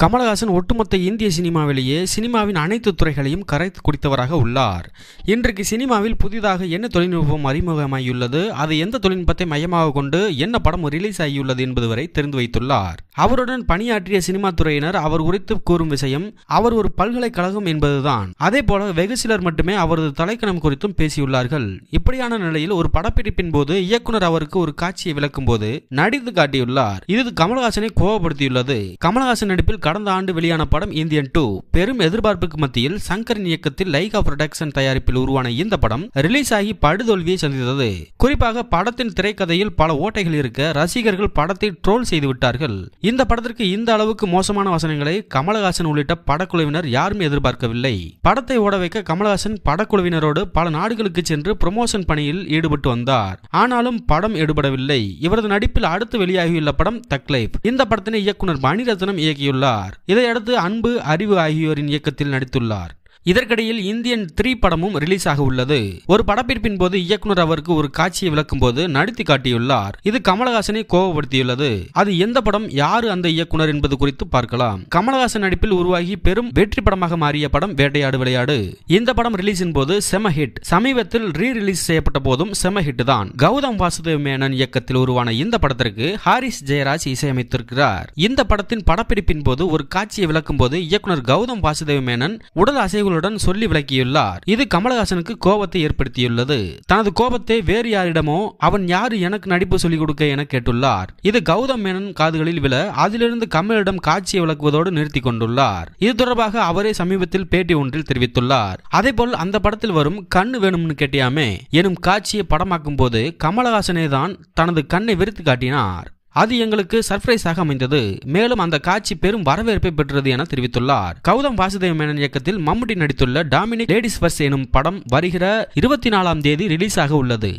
கமலஹாசன் ஒட்டுமொத்த இந்திய சினிமாவிலேயே சினிமாவின் அனைத்து துறைகளையும் கரைத்து குடித்தவராக உள்ளார். இன்றைக்கு சினிமாவில் புதிதாக என்ன தொழில்நுட்பம் அறிமுகமாகியுள்ளது, அது எந்த தொழில்நுட்பத்தை மையமாக கொண்டு என்ன படம் ரிலீஸ் ஆகியுள்ளது என்பது வரை தெரிந்து வைத்துள்ளார். அவருடன் பணியாற்றிய சினிமா துறையினர் அவர் குறித்து கூறும் விஷயம் அவர் ஒரு பல்கலைக்கழகம் என்பதுதான். அதே போல வெகு சிலர் மட்டுமே அவரது தலைக்கணம் குறித்தும் பேசியுள்ளார்கள். இப்படியான நிலையில் ஒரு படப்பிடிப்பின் போது இயக்குனர் அவருக்கு ஒரு காட்சியை விளக்கும் போது நடித்து காட்டியுள்ளார். இது கமலஹாசனை கோபப்படுத்தியுள்ளது. கமலஹாசன் நடிப்பில் கடந்த ஆண்டு வெளியான படம் இந்தியன் 2 பெரும் எதிர்பார்ப்புக்கு மத்தியில் சங்கரின் இயக்கத்தில் லைகா புரொடக்ஷன் தயாரிப்பில் உருவான இந்த படம் ரிலீஸ் ஆகி படுதோல்வியை சந்தித்தது. குறிப்பாக படத்தின் திரைக்கதையில் பல ஓட்டைகள் இருக்க ரசிகர்கள் படத்தை ட்ரோல் செய்து விட்டார்கள். இந்த படத்திற்கு இந்த அளவுக்கு மோசமான வசனங்களை கமலஹாசன் உள்ளிட்ட படக்குழுவினர் யாரும் எதிர்பார்க்கவில்லை. படத்தை ஓட வைக்க கமலஹாசன் படக்குழுவினரோடு பல நாடுகளுக்கு சென்று ப்ரமோஷன் பணியில் ஈடுபட்டு வந்தார். ஆனாலும் படம் எடுபடவில்லை. இவரது நடிப்பில் அடுத்து வெளியாகியுள்ள படம் தக் லைஃப். இந்த படத்தினை இயக்குனர் மணிரத்னம் இயக்கியுள்ளார். இதையடுத்து அன்பு, அறிவு ஆகியோரின் இயக்கத்தில் நடித்துள்ளார். இதற்கிடையில் இந்தியன் 3 படமும் ரிலீஸ் ஆக உள்ளது. ஒரு படப்பிடிப்பின் போது இயக்குனர் அவருக்கு ஒரு காட்சியை விளக்கும் போது நடித்து காட்டியுள்ளார். இது கமலஹாசனை கோபப்படுத்தியுள்ளது. அது எந்த படம், யாரு அந்த இயக்குனர் என்பது குறித்து பார்க்கலாம். கமலஹாசன் நடிப்பில் உருவாகி பெரும் வெற்றி படமாக மாறிய படம் வேட்டையாடு விளையாடு. இந்த படம் ரிலீஸின் போது செம ஹிட். சமீபத்தில் ரிலீஸ் செய்யப்பட்ட போதும் செம ஹிட் தான். கௌதம் வாசுதேவ் மேனன் இயக்கத்தில் உருவான இந்த படத்திற்கு ஹாரிஸ் ஜெயராஜ் இசையமைத்திருக்கிறார். இந்த படத்தின் படப்பிடிப்பின் போது ஒரு காட்சியை விளக்கும் போது இயக்குனர் கௌதம் வாசுதேவ் மேனன் உடல் அசைவுகள் சொல்லி விளக்கியுள்ளார். இது கமலஹாசனுக்கு கோபத்தை ஏற்படுத்தியுள்ளது. தனது கோபத்தை வேறு யாரிடமோ அவன் யாரு எனக்கு நடிப்பு சொல்லிக் கொடுக்க என கேட்டுள்ளார். இது கௌதம் மேனன் காதுகளில் விழ அதிலிருந்து கமலிடம் காட்சியை விளக்குவதோடு நிறுத்தி கொண்டுள்ளார். இது தொடர்பாக அவரே சமீபத்தில் பேட்டி ஒன்றில் தெரிவித்துள்ளார். அதேபோல் அந்த படத்தில் வரும் கண்ணு வேணும்னு கேட்டியாமே எனும் காட்சியை படமாக்கும் போது கமலஹாசனே தான் தனது கண்ணை விரித்து காட்டினார். அது எங்களுக்கு சர்ப்ரைஸாக அமைந்தது. மேலும் அந்த காட்சி பெரும் வரவேற்பை பெற்றது என தெரிவித்துள்ளார். கௌதம் வாசுதேவ் மேனன் இயக்கத்தில் மம்முட்டி நடித்துள்ள டாமினிக் லேடிஸ் ஃபர்ஸ்ட் எனும் படம் வருகிற 24ஆம் தேதி ரிலீஸ் ஆக உள்ளது.